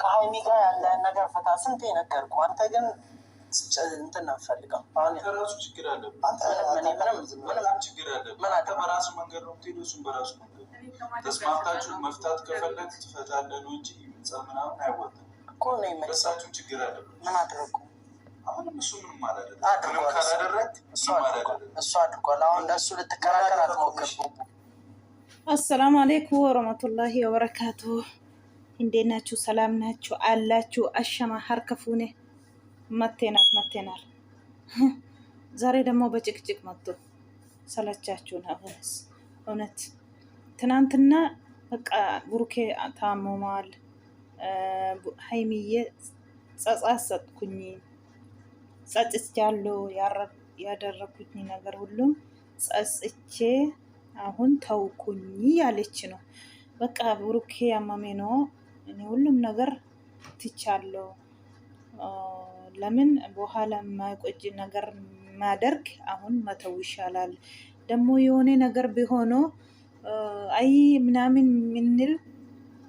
ከሀይሚ ጋር ያለን ነገር ፈታ ስንቴ ነገርኩህ። አንተ ግን እንትን አትፈልግም። ራሱ ችግር አለብህ። ምንም ችግር አለብህ። አንተ በራሱ መንገድ ነው የምትሄደው፣ እሱም በራሱ መንገድ። ተስማምታችሁ መፍታት ከፈለግ ትፈታለህ ነው እንጂ ምናምን አይወጣም እኮ ነው። በሳችሁ ችግር አለብህ። ምን አደረጉ? አሁንም እሱ ምንም አላደረግም። ምንም ካላደረግ እሱ አድርጓል። አሁን ለእሱ ልትከራከር አትሞክር። አሰላሙ አሌይኩም ወረህመቱላሂ ወበረካቱ። እንዴት ናችሁ? ሰላም ናችሁ አላችሁ? አሸማ ሀርከፉኔ መቴናል። ዛሬ ደግሞ በጭቅጭቅ መጡ። ሰለቻችሁን? አሁንስ እውነት ትናንትና በቃ ብሩኬ ታመሟል። ሀይሚዬ ጸጸት ሰጥኩኝ፣ ጸጽቻለሁ። ያደረኩኝ ነገር ሁሉም ጸጽቼ አሁን ተውኩኝ ያለች ነው። በቃ ብሩኬ ያመሜ ነው፣ እኔ ሁሉም ነገር ትቻለሁ። ለምን በኋላ የማይቆጭ ነገር ማደርግ አሁን መተው ይሻላል። ደግሞ የሆነ ነገር ቢሆኖ አይ ምናምን ምንል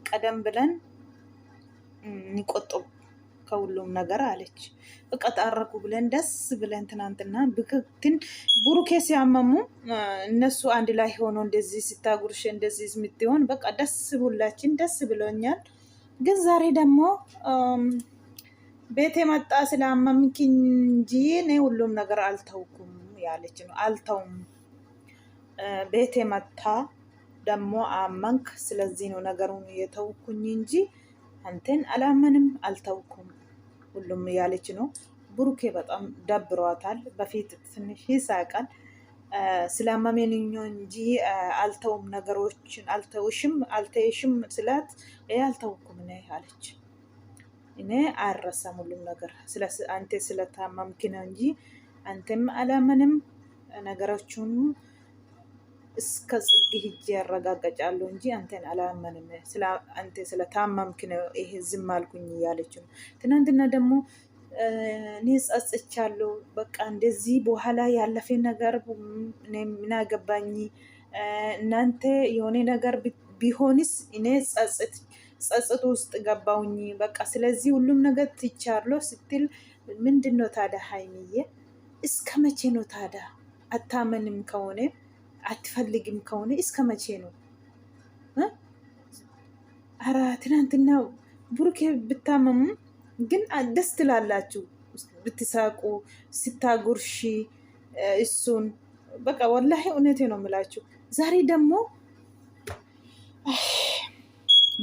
ቀደም ብለን እንቆጥብ ከሁሉም ነገር አለች። በቃ ታረቁ ብለን ደስ ብለን ትናንትና ብክትን ብሩኬ ሲያመሙ እነሱ አንድ ላይ ሆኖ እንደዚህ ሲታጉርሽ እንደዚህ የምትሆን በቃ ደስ ሁላችን ደስ ብሎኛል። ግን ዛሬ ደግሞ ቤቴ መጣ ስላመምኪኝ እንጂ እኔ ሁሉም ነገር አልተውኩም ያለች ነው። አልተውም ቤቴ መጣ ደግሞ አመንክ፣ ስለዚህ ነው ነገሩን የተውኩኝ እንጂ አንተን አላመንም አልተውኩም ሁሉም ያለች ነው። ብሩኬ በጣም ደብሯታል። በፊት ትንሽ ይሳቃል። ስላመመኝ እንጂ አልተውም ነገሮችን አልተውሽም ስላት አልተውኩም እኔ አለች። እኔ አልረሳም ሁሉም ነገር አንተ ስለታመምክ ነው እንጂ አንተም አላመንም ነገሮችን እስከ ጽጌ ሂጅ ያረጋግጫለሁ እንጂ አንተን አላመንም። አንተ ስለታመምክ ነው ይሄ ዝም አልኩኝ እያለች ነው። ትናንትና ደግሞ እኔ ጸጽቻለሁ። በቃ እንደዚህ በኋላ ያለፈ ነገር ምን አገባኝ፣ እናንተ የሆነ ነገር ቢሆንስ እኔ ጸጽት ውስጥ ገባውኝ። በቃ ስለዚህ ሁሉም ነገር ትቻለሁ ስትል ምንድን ነው ታዲያ ሀይሚዬ? እስከ መቼ ነው ታዲያ? አታመንም ከሆነ አትፈልግም ከሆነ እስከ መቼ ነው? አረ ትናንትና ብሩኬ ብታመሙ ግን ደስ ትላላችሁ፣ ብትሳቁ ስታጉርሺ እሱን በቃ ወላሂ እውነቴ ነው የምላችሁ። ዛሬ ደግሞ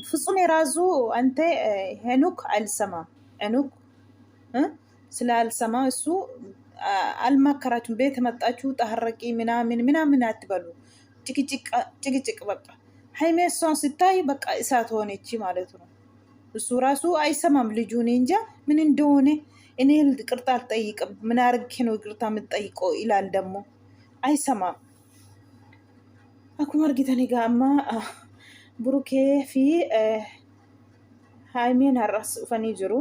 ፍጹም የራሱ አንተ ሄኖክ አልሰማም። ሄኖክ ስላልሰማ እሱ አልመከራችሁም። ቤት መጣችሁ ታረቂ ምናምን አትበሉ። ጭቅጭቅ በቃ ሀይሜ እሷን ስታይ በቃ እሳት ሆነች ማለት ነው። እሱ ራሱ አይሰማም ልጁን እንጃ ምን እንደሆነ። እኔ ይቅርታ አልጠይቅም ምን አርጌ ነው ይቅርታ የምጠይቀው ይላል ደግሞ አይሰማም። አኩማ እርጊተኔ ጋማ ብሩኬ ፊ ሀይሜን አራስ ኡፈኒ ጅሩ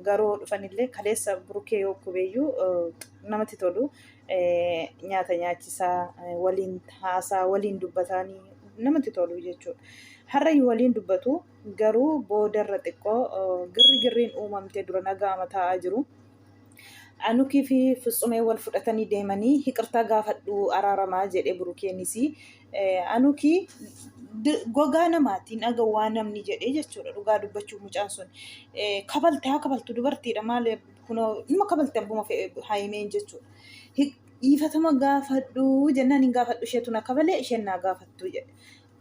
garoo dhufanillee kaleessa burukee yookubeeyyuu namatti tolu nyaata nyaachisaa waliin haasaa waliin dubbatanii namatti tolu jechuudha. Harrayyuu waliin dubbatu garuu boodarra xiqqoo girriin uumamtee dura nagaama taa'aa jiru. Anukii fi Fitsumee wal fudhatanii deemanii hiqirtaa gaafadhu araaramaa jedhee burukeenis anukii gogaa namaatiin agawwaa namni jedhee jechuudha. Dhugaa dubbachuu mucaan sun kabalte haa kabaltu dubartiidha maal kunoo dhimma kabalte abbuma haayimeen jechuudha. Dhiifatama gaafadhu jennaan hin gaafadhu isheetu na kabalee isheen naa gaafattu jedhe.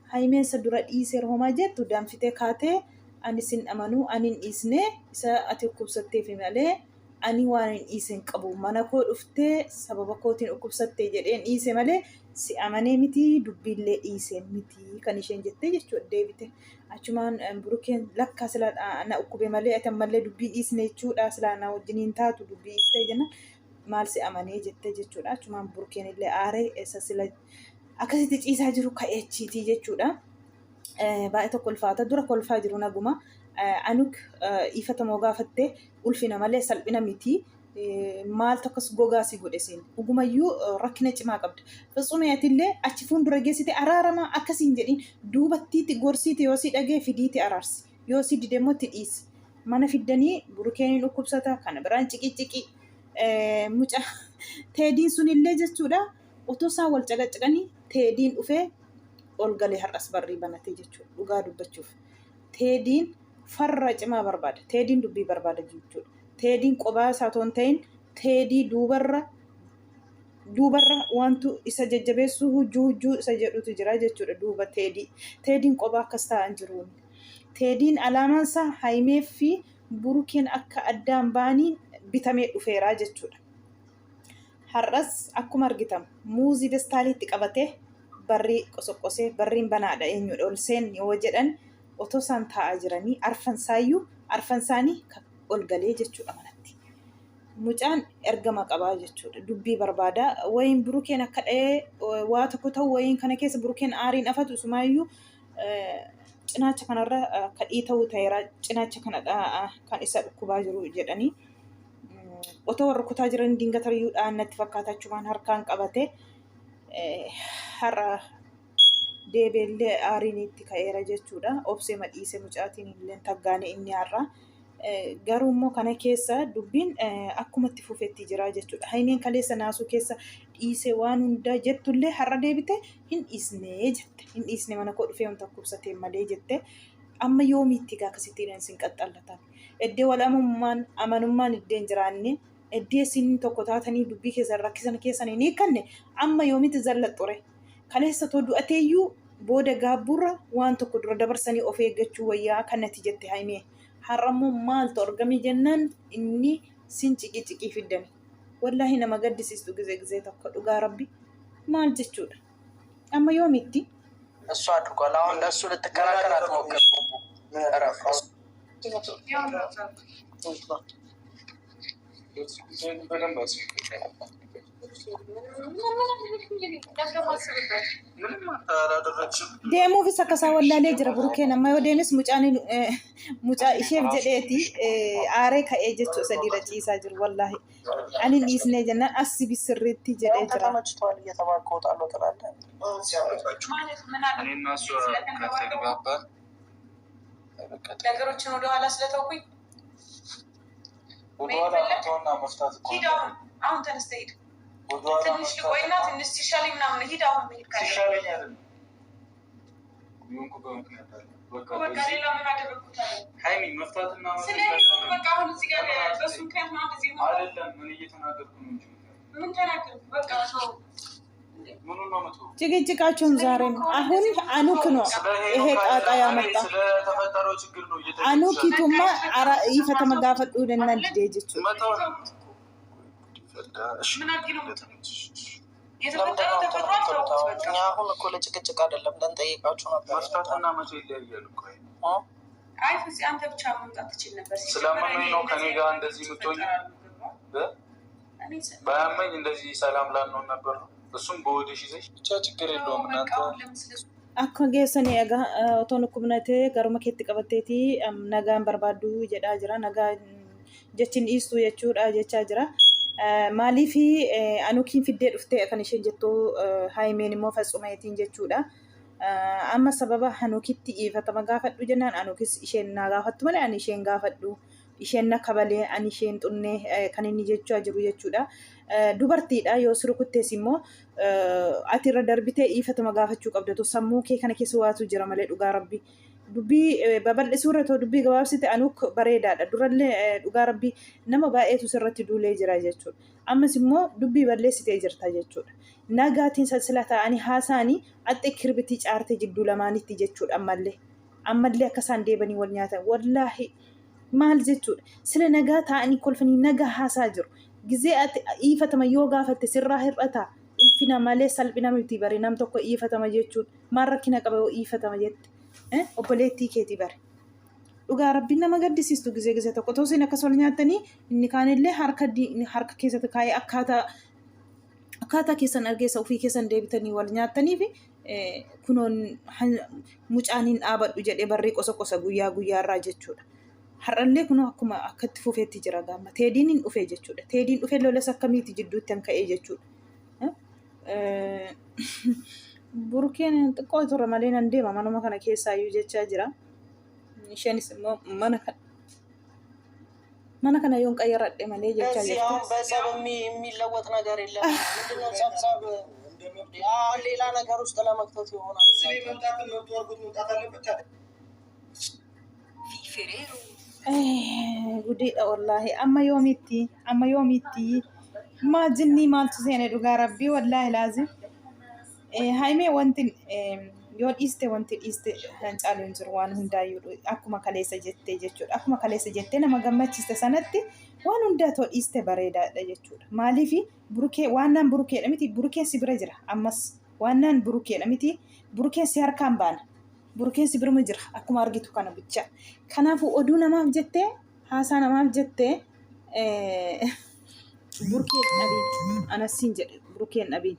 Haayimeen isa dura dhiisee homaa jettu danfitee kaatee ani sin amanuu ani hin dhiisne isa ati dhukkubsatteef malee ani waan hin dhiisen qabu mana koo dhuftee sababa kootiin dhukkubsattee jedheen dhiise malee si amanee miti dubbiillee dhiiseen miti kan isheen jettee jechuudha. Deebite achumaan burukeen lakka sila na ukkube malee atan malee dubbii dhiisne jechuudha. Sila na wajjiniin taatu dubbii dhiistee jenna maal si amanee jettee jechuudha. Achumaan burukeen illee aaree isa sila akkasitti ciisaa jiru ka'eechiitii jechuudha. Baay'ee tokko ulfaata dura kolfaa jiru naguma anuk ifatamoo gaafattee ulfina malee salphina miti maal tokkos gogaa si godhe siin dhugumayyuu rakkina cimaa qabda. Fitsumeetillee achi fuuldura geessite araarama akkasiin jedhin duubattiitti gorsiiti yoo si dhagee fidiiti araarsi. Yoo si dide immoo itti dhiisi. Mana fiddanii burukeen dhukkubsata kana biraan ciqi mucaa teediin sunillee jechuudha. Otoo isaan wal caqacaqanii teediin dhufee ol galee har'as barrii banatee jechuudha. Dhugaa dubbachuuf. Teediin farra cimaa barbaada. Teediin dubbii barbaada jechuudha. Teediin qophaa isaa otoo hin ta'in teedii duubarra wantu isa jajjabeessu hujjuu isa jedhutu jira jechuudha. Duuba teediin qophaa akkas ta'an jiruun. Teediin alaamaan isaa Haayimee fi Burukeen akka addaan ba'anii bitamee dhufeeraa jechuudha. Har'as akkuma argitamu muuzii destaaliitti qabatee barrii qosoqqosee barriin banaadha eenyudha ol seen yoo jedhan otoo isaan taa'aa jiranii arfan isaanii ol galee jechuudha manatti. Mucaan ergama qabaa jechuudha. Dubbii barbaada. Wayin Burukeen akka dha'ee waa tokko ta'u wayin kana keessa Burukeen aariin afatu isumaayyuu cinaacha kanarra kadhii ta'uu ta'eera. Cinaacha kanadha kan isa dhukkubaa jiru jedhanii. Otoo warra kutaa jiran dingatayyuudhaan natti fakkaatachumaan harkaan qabate har'a deebiillee aariin itti ka'eera jechuudha. Obsee madhiisee mucaatiin illee taggaane inni har'a. Garuu immoo kana keessa dubbiin akkuma itti fufetti jira jechuudha. Haayimeen kaleessa naasuu keessa dhiisee waan hundaa jettullee har'a deebite hin dhiisnee jette. Hin dhiisne mana koo dhufee wanta kubsatee malee jette. Amma yoomiitti akkasittiin sin qaxxallatan. Eddee wal amanummaan iddeen jiraanne eddee isin tokko taatanii dubbii keessan rakkisan keessan hin hiikanne amma yoomiitti zallaxxure. Kaleessa too du'ateeyyuu booda gaabburra waan tokko dura dabarsanii of eeggachuu wayyaa kanatti jette Haayimee. Har'ammoo maaltu argame jennaan inni sin ciqii fiddani. Wallaahi nama gaddisiistu ጊዜ tokko dhugaa rabbi maal jechuudha. Amma yoomitti እሱ አድርጓል። አሁን ለእሱ ልትከራከር አትሞክር። deemuufis akkasaa wallaalee jira Burukeen amma yoo deemes mucaa isheef jedheeti aaree ka'ee jechuu isa dhiira ciisaa jiru wallaahi ani dhiisnee jennaan assi bisirriitti jedhee jira. ተመችቷል እየተባልክ እወጣለሁ ትላለህ። እኔና እሷ ከተግባባን ነገሮችን ወደኋላ ስለተውኩኝ ወደኋላ መተውና መፍታት እኮ አሁን ተነስተህ ሂድ። ትንሽ ልቆይና ትንሽ ሲሻለኝ ምናምን ሂድ። አሁን መሄድ ካለ ሲሻለኝ አይደለም ይሁንኩ በምክንያት አለ በቃ ሌላ ምን አደረግኩት አለ ሀይሚ መፍታትና በቃ አሁን እዚህ ጋር በሱ ምክንያት ነው እንደዚህ ነው አይደለም። ምን እየተናገርኩ ነው እንጂ ምን ተናገርኩ? በቃ ሰው ምኑን ነው መተው? ጭቅጭቃቸውን ዛሬም አሁን አኑክ ነው ይሄ ቃጣ ያመጣ ስለተፈጠረው ችግር ነው አኑኪቱማ ይፈተ መጋፈጡ ለናንዴ ጀቹ መተው ምን አድርጊ ነው የተፈጠረው ተፈጥሯል። ተውት በቃ አሁን እኮ ለጭቅጭቅ አይደለም ልንጠይቃችሁ ነበር። መፍታትና መተው ይለያያል እኮ። አይ ፍፄ አንተ ብቻ መምጣት ትችል ነበር። ስለማመኝ ነው ከኔ ጋር እንደዚህ የምትሆኝ። ባያመኝ እንደዚህ ሰላም ላልነው ነበር። እሱም በወደሽ ይዘሽ ብቻ ችግር የለውም እናንተ akka geessanii egaa otoo nukkubnatee garuma keetti qabatteeti nagaan barbaaddu jedhaa jira. Nagaa jechiin dhiistuu jechuudha jechaa jira. Maaliif anukiin fiddee dhuftee kan isheen jettu Haayimeen immoo Fitsumeetiin jechuudha. Amma sababa anukitti dhiifatama gaafadhu jennaan anukis isheen naa gaafattu malee ani isheen gaafadhu. Isheen na kabalee ani isheen xunnee kan inni jechaa jiru jechuudha. Dubartiidha yoo sirukuttees immoo ati irra darbitee dhiifatama gaafachuu qabda. Sammuu kee kana keessa waatu jira malee dhugaa rabbi. Dubbii babal'isuu irra too dubbii gabaabsite anuk bareedaadha. Durallee dhugaa rabbi nama baay'eetu sirratti duulee jira jechuudha. Ammas immoo dubbii balleessitee jirta jechuudha. Nagaatiin salsila ta'anii haasaanii axxee kirbitii caartee jidduu lamaanitti jechuudha ammallee akka isaan deebanii wal nyaatan wallaahi maal jechuudha. Sila nagaa ta'anii kolfanii nagaa haasaa jiru. Gizee ati dhiifatama yoo gaafatte sirraa hir'ata ulfina malee salphina miti bari nam tokko dhiifatama jechuudha. Maal rakkina qaba yoo dhiifatama jette obboleettii keetii bari. Dhugaa rabbiin nama gaddisiistu gizee tokko otoo isin akkas wal nyaatanii inni kaanillee harka keessatti kaayee akkaataa keessan argeessa ofii keessan deebitanii wal nyaatanii fi kunoon mucaaniin dhaabadhu jedhee barrii qosa guyyaa irraa jechuudha. har'allee kun akkuma akkatti fufeetti jira gaama teediin hin dhufee jechuudha teediin dhufee lolas akkamiiti jidduutti kan ka'ee jechuudha burkeen xiqqoo turre malee nan deema manuma kana keessaayyuu jechaa jira isheenis immoo mana kana yoon qayyaradhe malee jechaa jirti አሁን በጸብ የሚለወጥ ነገር የለም ምንድነው ጸብ ሌላ ነገር ውስጥ ለመክተት ይሆናል gudeedha wallaahi amma yoomitti maajinni maaltu seene dhugaa rabbii wallaahi laazim haimee wanti yoo dhiiste wanti dhiiste hin caalu hin jiru waan hundaayyuu akkuma kaleessa jettee jechuudha akkuma kaleessa jettee nama gammachiiste sanatti waan hundaa too dhiiste bareedaadha jechuudha maaliif burukee waannaan burukeedha miti burukeen si bira jira ammas waannaan burukeedha miti burukeen si harkaan baana burukeen si birma jira akkuma argitu kana bicha kanaafuu oduu namaaf jettee haasaa namaaf jettee burukeen dhabiin anasiin jedhe burukeen dhabiin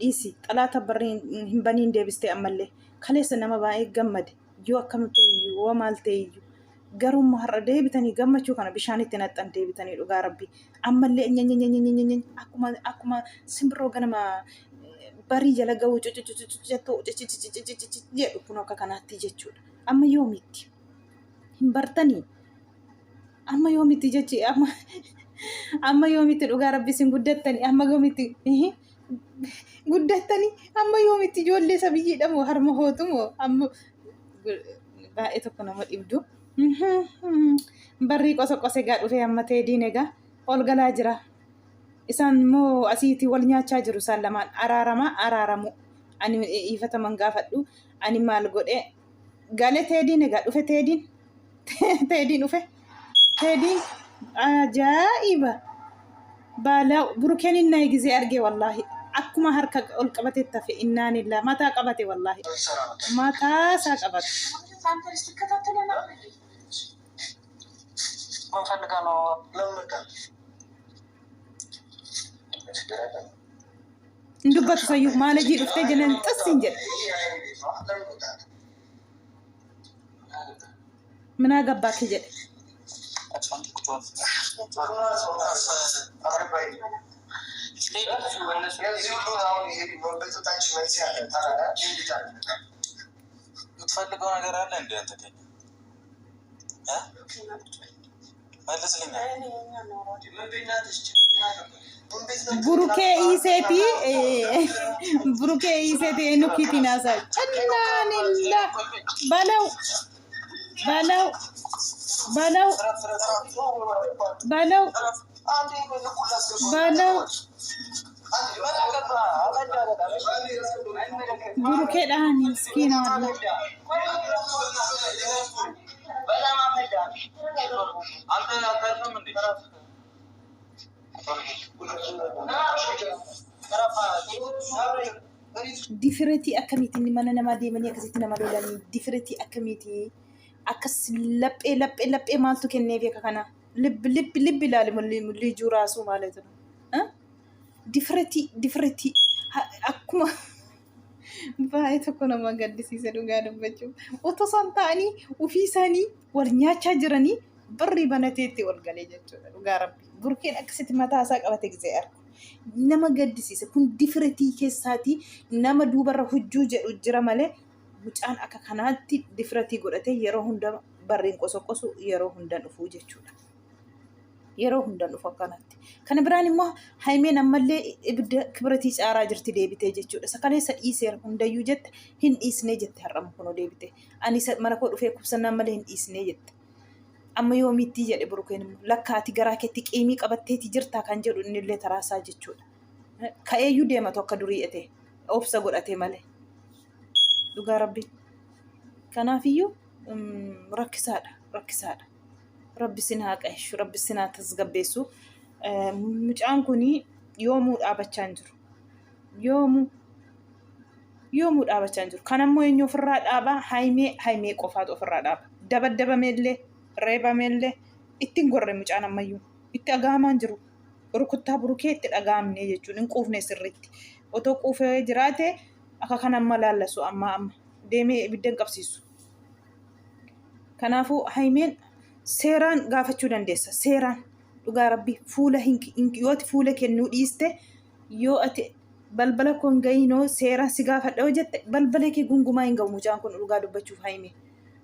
dhiisi xalaata barreen hin baniin deebistee ammallee kaleessa nama baay'ee gammade yoo akkamitti yoo maal ta'e garummaa har'a deebitanii gammachuu kana bishaanitti naxxan deebitanii dhugaa rabbii ammallee akkuma simbirroo ganama barii jala ga'uu jedhu kun akka kanaatti jechuudha amma yoomitti hin bartanii amma yoomitti jechi amma yoomitti dhugaa rabbii sin guddattanii amma yoomitti guddattanii amma yoomitti ijoollee sabiyyiidha moo harma hootu moo amma baay'ee tokko nama dhibdu barrii qose gaa dhufee amma teediin egaa ol galaa jira isaan immoo asiitii wal nyaachaa jiru isaan lamaan araaramu ani ifataman gaafadhu ani maal godhe galee teediin egaa dhufe teediin dhufe teediin ajaa'iba baalaa burukeen innaa gisee argee wallaahi akkuma harka ol qabatee tafe innaanillah mataa qabate wallaahi mataa isaa qabate dubbatu sayyuu maalajii dhuftee jiran xissin jedhe minaa gabbaatti jedhe የምትፈልገው ነገር አለ እንዴ አንተ ከኛ መልስልኝ burukee iseeti nukiiti naasa cannaanilla balau burukee dhahan miskiina wallah differenti akkamitti mana nama deemanii akkasitti nama lolanii differenti akkamitti akkas laphee maaltu kenneef akka kana lib ilaali mulli juraasu maalatu differenti akkuma baay'ee tokko nama gaddisiisa dhugaa dubbachuu otoo isaan ta'anii ofii isaanii wal nyaachaa jiranii barri banateetti ol galee jechuudha dhugaa rabbi burkeen akkasitti mataa isaa qabate gisee argu nama gaddisiisa kun differentii keessaati nama duubarra hujjuu jedhu jira malee mucaan akka kanaatti differentii godhatee yeroo hunda barriin qosoqosu yeroo hunda dhufuu jechuudha yeroo hunda dhufu akkanaatti kana biraan immoo haimeen ammallee ibidda kibratii caaraa jirti deebitee jechuudha sakaleessa dhiiseera hundayyuu jette hin dhiisnee jette har'ama kunoo deebite ani mana koo dhufee kubsannaan malee hin dhiisnee jette amma yoomitti jedhe burukeen lakkaati garaa keetti qiimii qabatteeti jirtaa kan jedhu innillee taraasaa jechuudha ka'eeyyuu deematu akka durii ete obsa godhate malee dhugaa rabbi kanaafiyyuu rakkisaadha rabbi sin haa qaeshu rabbi sin haa tasgabbeessu mucaan kuni yoomuu dhaabachaa hin jiru yoomuu dhaabachaa hin jiru kanammoo eenyu ofirraa dhaaba haimee qofaatu ofirraa dhaaba dabaddabameellee reebameellee ittiin gorre mucaan ammayyuu itti dhaga'amaan jiru rukuttaa burukee itti dhaga'amne jechuun hin quufne sirriitti otoo quufee jiraate akka kan amma laallasu amma deemee ibidda hin qabsiisu kanaafuu haimeen seeraan gaafachuu dandeessa. Seeraan dhugaa rabbi fuula yoo ati fuula kennuu dhiiste yoo ati balbala kun gayinoo seeraan si gaafadha yoo jette balbala kee gungumaa hin ga'u. Mucaan kun dhugaa dubbachuuf haime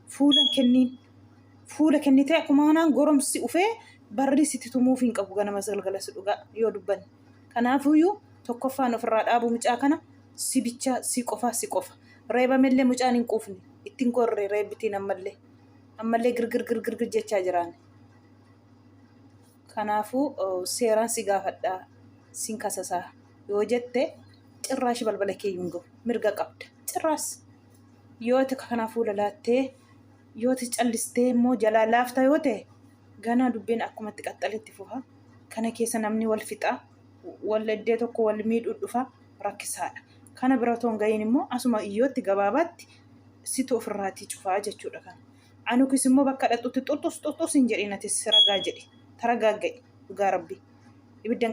fuula kennitee akkuma manaan goromsi ufee barri sitti tumuuf hin qabu ganama galgalas dhugaa yoo dubbanne. Kanaafuyyuu tokkoffaan ofirraa dhaabu mucaa kana si bicha si qofa. Reebamellee mucaan hin quufne ittiin korre reebbitiin ammallee girgir jechaa jiraan. Kanaafuu seeraan si gaafadhaa sin kasasaa yoo jette cirraashi balbala kee hin ga'u mirga qabda cirraas yoo ta'e kanaafuu lalaattee yoo ta'e callistee immoo jalaa laafta yoo ta'e ganaa dubbiin akkumatti qaxxaletti fufa. Kana keessa namni wal fixaa wal eddee tokko wal miidhuu dhufa rakkisaadha. Kana bira toon ga'iin immoo asuma iyyootti gabaabaatti situ ofirraatii cufaa jechuudha. Kana anukis immoo bakka dhaqxutti xuxus hin jedhin atis ragaa jedhi taragaa ga'i dhugaa rabbi ibiddan